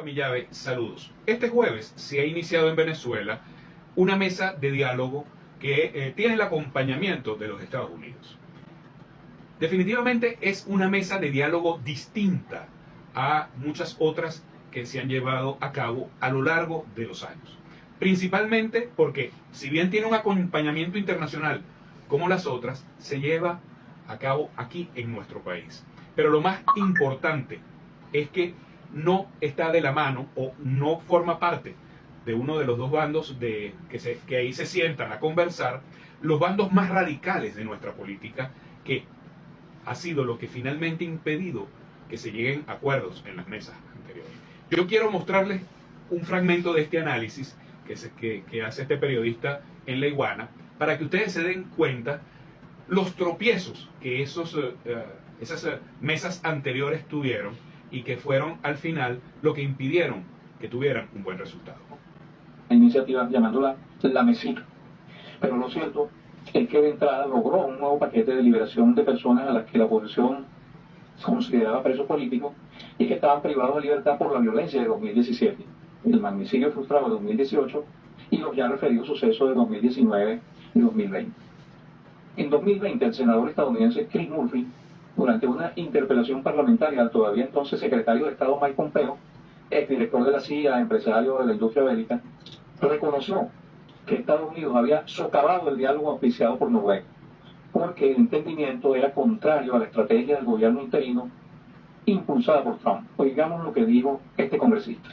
Millave, saludos. Este jueves se ha iniciado en Venezuela una mesa de diálogo que tiene el acompañamiento de los Estados Unidos. Definitivamente es una mesa de diálogo distinta a muchas otras que se han llevado a cabo a lo largo de los años. Principalmente porque, si bien tiene un acompañamiento internacional como las otras, se lleva a cabo aquí en nuestro país. Pero lo más importante es que no está de la mano o no forma parte de uno de los dos bandos que ahí se sientan a conversar, los bandos más radicales de nuestra política, que ha sido lo que finalmente ha impedido que se lleguen a acuerdos en las mesas anteriores. Yo quiero mostrarles un fragmento de este análisis que hace este periodista en La Iguana, para que ustedes se den cuenta los tropiezos que esas mesas anteriores tuvieron y que fueron al final lo que impidieron que tuvieran un buen resultado. La iniciativa llamándola la mesita. Pero lo cierto es que de entrada logró un nuevo paquete de liberación de personas a las que la oposición consideraba presos políticos y que estaban privados de libertad por la violencia de 2017, el magnicidio frustrado de 2018 y los ya referidos sucesos de 2019 y 2020. En 2020, el senador estadounidense Chris Murphy, durante una interpelación parlamentaria al todavía entonces secretario de Estado Mike Pompeo, exdirector de la CIA, empresario de la industria bélica, reconoció que Estados Unidos había socavado el diálogo auspiciado por Noruega, porque el entendimiento era contrario a la estrategia del gobierno interino impulsada por Trump. Oigamos lo que dijo este congresista.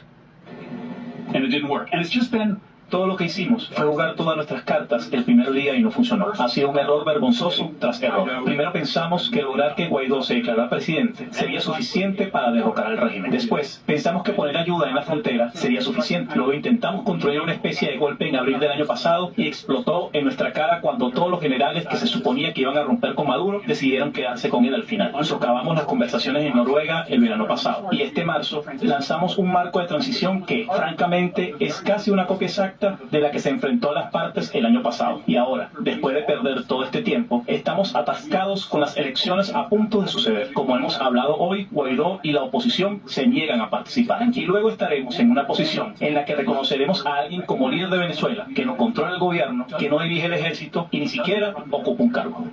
And it didn't work. And it's just been... Todo lo que hicimos fue jugar todas nuestras cartas el primer día y no funcionó. Ha sido un error vergonzoso tras error. Primero pensamos que lograr que Guaidó se declarara presidente sería suficiente para derrocar al régimen. Después pensamos que poner ayuda en la frontera sería suficiente. Luego intentamos construir una especie de golpe en abril del año pasado y explotó en nuestra cara cuando todos los generales que se suponía que iban a romper con Maduro decidieron quedarse con él al final. Socavamos las conversaciones en Noruega el verano pasado. Y este marzo lanzamos un marco de transición que, francamente, es casi una copia exacta de la que se enfrentó a las partes el año pasado. Y ahora, después de perder todo este tiempo, estamos atascados con las elecciones a punto de suceder. Como hemos hablado hoy, Guaidó y la oposición se niegan a participar. Y luego estaremos en una posición en la que reconoceremos a alguien como líder de Venezuela, que no controla el gobierno, que no dirige el ejército y ni siquiera ocupa un cargo.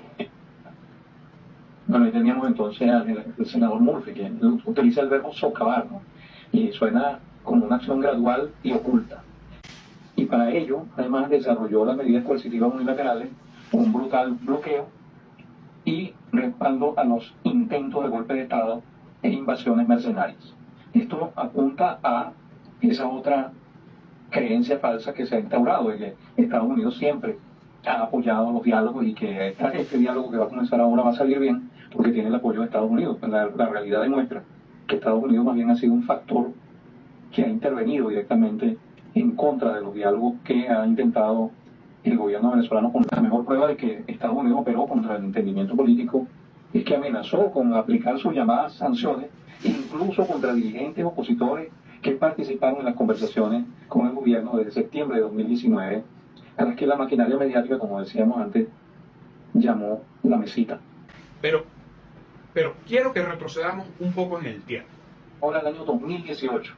Bueno, ahí teníamos entonces al senador Murphy, que utiliza el verbo socavar, ¿no? Y suena como una acción gradual y oculta. Y para ello, además, desarrolló las medidas coercitivas unilaterales, un brutal bloqueo y respaldo a los intentos de golpe de Estado e invasiones mercenarias. Esto apunta a esa otra creencia falsa que se ha instaurado, de que Estados Unidos siempre ha apoyado los diálogos y que este diálogo que va a comenzar ahora va a salir bien porque tiene el apoyo de Estados Unidos. La realidad demuestra que Estados Unidos más bien ha sido un factor que ha intervenido directamente en contra de los diálogos que ha intentado el gobierno venezolano. Con la mejor prueba de que Estados Unidos operó contra el entendimiento político es que amenazó con aplicar sus llamadas sanciones, incluso contra dirigentes opositores que participaron en las conversaciones con el gobierno desde septiembre de 2019, a las que la maquinaria mediática, como decíamos antes, llamó la mesita. Pero quiero que retrocedamos un poco en el tiempo. Ahora el año 2018,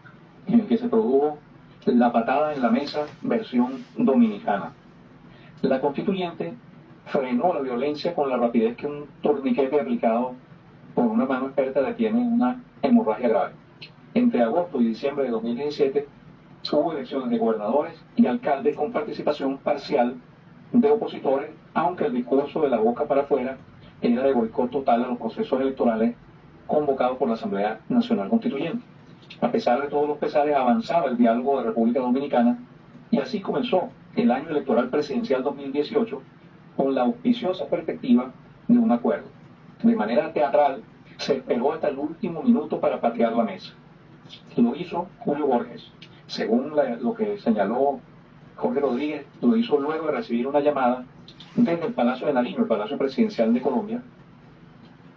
en el que se produjo la patada en la mesa versión dominicana. La constituyente frenó la violencia con la rapidez que un torniquete aplicado por una mano experta detiene una hemorragia grave. Entre agosto y diciembre de 2017 hubo elecciones de gobernadores y alcaldes con participación parcial de opositores, aunque el discurso de la boca para afuera era de boicot total a los procesos electorales convocados por la Asamblea Nacional Constituyente. A pesar de todos los pesares, avanzaba el diálogo de República Dominicana y así comenzó el año electoral presidencial 2018 con la auspiciosa perspectiva de un acuerdo. De manera teatral, se esperó hasta el último minuto para patear la mesa. Lo hizo Julio Borges. Según lo que señaló Jorge Rodríguez, lo hizo luego de recibir una llamada desde el Palacio de Nariño, el Palacio Presidencial de Colombia,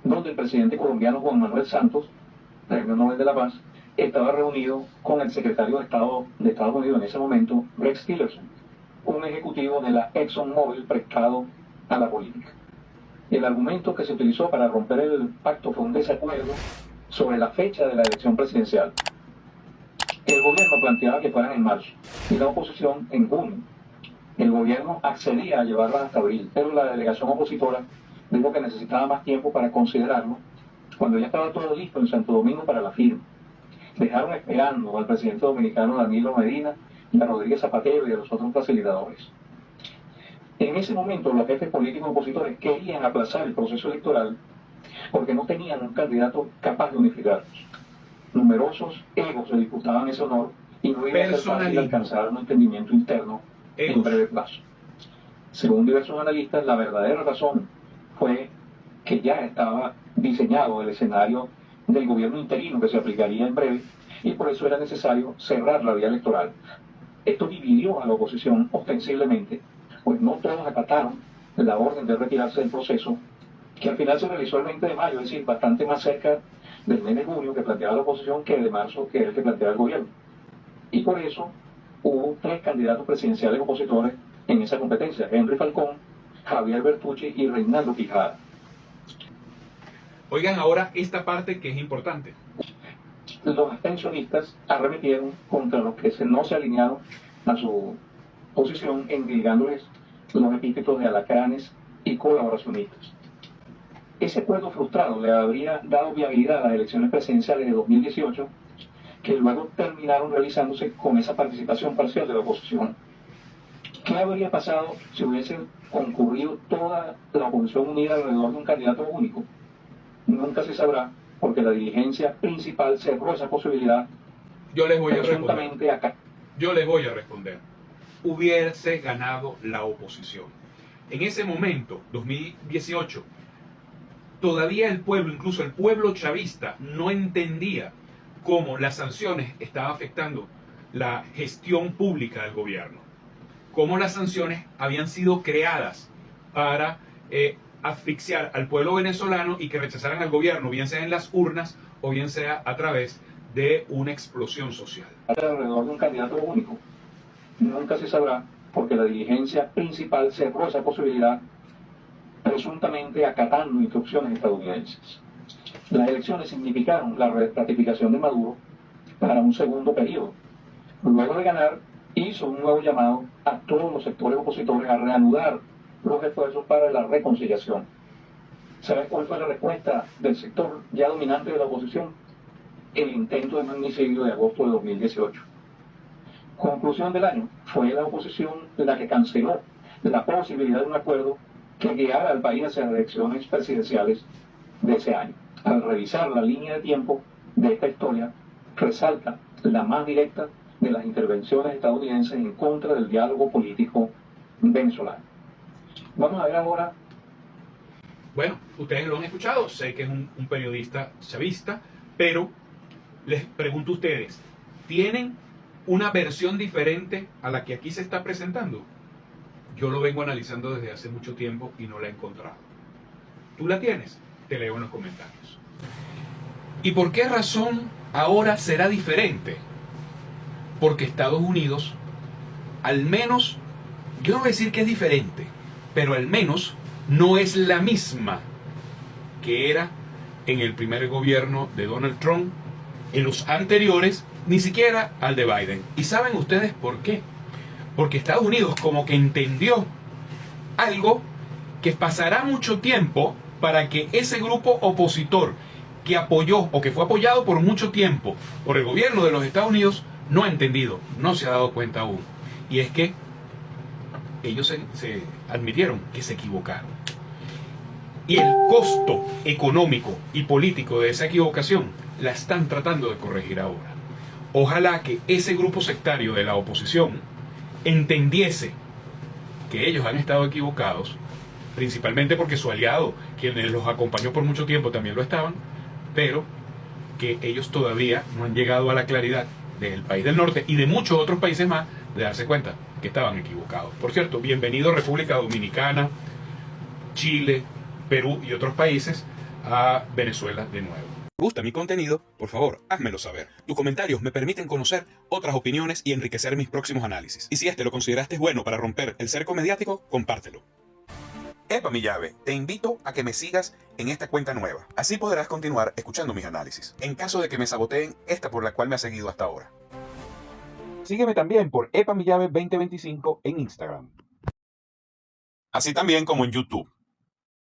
donde el presidente colombiano Juan Manuel Santos, Premio Nobel de la Paz, estaba reunido con el secretario de Estado de Estados Unidos en ese momento, Rex Tillerson, un ejecutivo de la ExxonMobil prestado a la política. El argumento que se utilizó para romper el pacto fue un desacuerdo sobre la fecha de la elección presidencial. El gobierno planteaba que fueran en marzo y la oposición en junio. El gobierno accedía a llevarlas hasta abril, pero la delegación opositora dijo que necesitaba más tiempo para considerarlo cuando ya estaba todo listo en Santo Domingo para la firma. Dejaron esperando al presidente dominicano Danilo Medina y a Rodríguez Zapatero y a los otros facilitadores. En ese momento los jefes políticos opositores querían aplazar el proceso electoral porque no tenían un candidato capaz de unificarlos. Numerosos egos se disputaban ese honor y no iba a ser fácil alcanzar un entendimiento interno en breve plazo. Según diversos analistas, la verdadera razón fue que ya estaba diseñado el escenario del gobierno interino que se aplicaría en breve y por eso era necesario cerrar la vía electoral. Esto dividió a la oposición ostensiblemente, pues no todos acataron la orden de retirarse del proceso, que al final se realizó el 20 de mayo, es decir, bastante más cerca del mes de junio que planteaba la oposición que el de marzo, que es el que planteaba el gobierno. Y por eso hubo 3 candidatos presidenciales opositores en esa competencia: Henry Falcón, Javier Bertucci y Reinaldo Quijada. Oigan ahora esta parte que es importante. Los abstencionistas arremetieron contra los que no se alinearon a su posición, endilgándoles los epítetos de alacranes y colaboracionistas. Ese acuerdo frustrado le habría dado viabilidad a las elecciones presidenciales de 2018, que luego terminaron realizándose con esa participación parcial de la oposición. ¿Qué habría pasado si hubiese concurrido toda la oposición unida alrededor de un candidato único? Nunca se sabrá, porque la dirigencia principal cerró esa posibilidad. Yo les voy a presuntamente responder. Yo les voy a responder. Hubiese ganado la oposición. En ese momento, 2018, todavía el pueblo, incluso el pueblo chavista, no entendía cómo las sanciones estaban afectando la gestión pública del gobierno. Cómo las sanciones habían sido creadas para asfixiar al pueblo venezolano y que rechazaran al gobierno, bien sea en las urnas o bien sea a través de una explosión social. Alrededor de un candidato único. Nunca se sabrá, porque la dirigencia principal cerró esa posibilidad, presuntamente acatando instrucciones estadounidenses. Las elecciones significaron la ratificación de Maduro para un segundo periodo. Luego de ganar, hizo un nuevo llamado a todos los sectores opositores a reanudar los esfuerzos para la reconciliación. ¿Sabes cuál fue la respuesta del sector ya dominante de la oposición? El intento de magnicidio de agosto de 2018. Conclusión del año, fue la oposición la que canceló la posibilidad de un acuerdo que guiara al país hacia las elecciones presidenciales de ese año. Al revisar la línea de tiempo de esta historia, resalta la más directa de las intervenciones estadounidenses en contra del diálogo político venezolano. Vamos a ver ahora. Bueno, ustedes lo han escuchado, sé que es un periodista chavista, pero les pregunto a ustedes, ¿tienen una versión diferente a la que aquí se está presentando? Yo lo vengo analizando desde hace mucho tiempo y no la he encontrado. ¿Tú la tienes? Te leo en los comentarios. ¿Y por qué razón ahora será diferente? Porque Estados Unidos, al menos, yo no voy a decir que es diferente, pero al menos no es la misma que era en el primer gobierno de Donald Trump, en los anteriores, ni siquiera al de Biden. ¿Y saben ustedes por qué? Porque Estados Unidos como que entendió algo que pasará mucho tiempo para que ese grupo opositor que apoyó o que fue apoyado por mucho tiempo por el gobierno de los Estados Unidos no ha entendido, no se ha dado cuenta aún. Y es que ellos se admitieron que se equivocaron. Y el costo económico y político de esa equivocación la están tratando de corregir ahora. Ojalá que ese grupo sectario de la oposición entendiese que ellos han estado equivocados, principalmente porque su aliado, quien los acompañó por mucho tiempo, también lo estaban, pero que ellos todavía no han llegado a la claridad del país del norte y de muchos otros países más de darse cuenta que estaban equivocados. Por cierto, bienvenido República Dominicana, Chile, Perú y otros países a Venezuela de nuevo. ¿Te gusta mi contenido? Por favor, házmelo saber. Tus comentarios me permiten conocer otras opiniones y enriquecer mis próximos análisis. Y si este lo consideraste bueno para romper el cerco mediático, compártelo. Epa mi llave, te invito a que me sigas en esta cuenta nueva. Así podrás continuar escuchando mis análisis, en caso de que me saboteen esta por la cual me has seguido hasta ahora. Sígueme también por epamillave2025 en Instagram. Así también como en YouTube.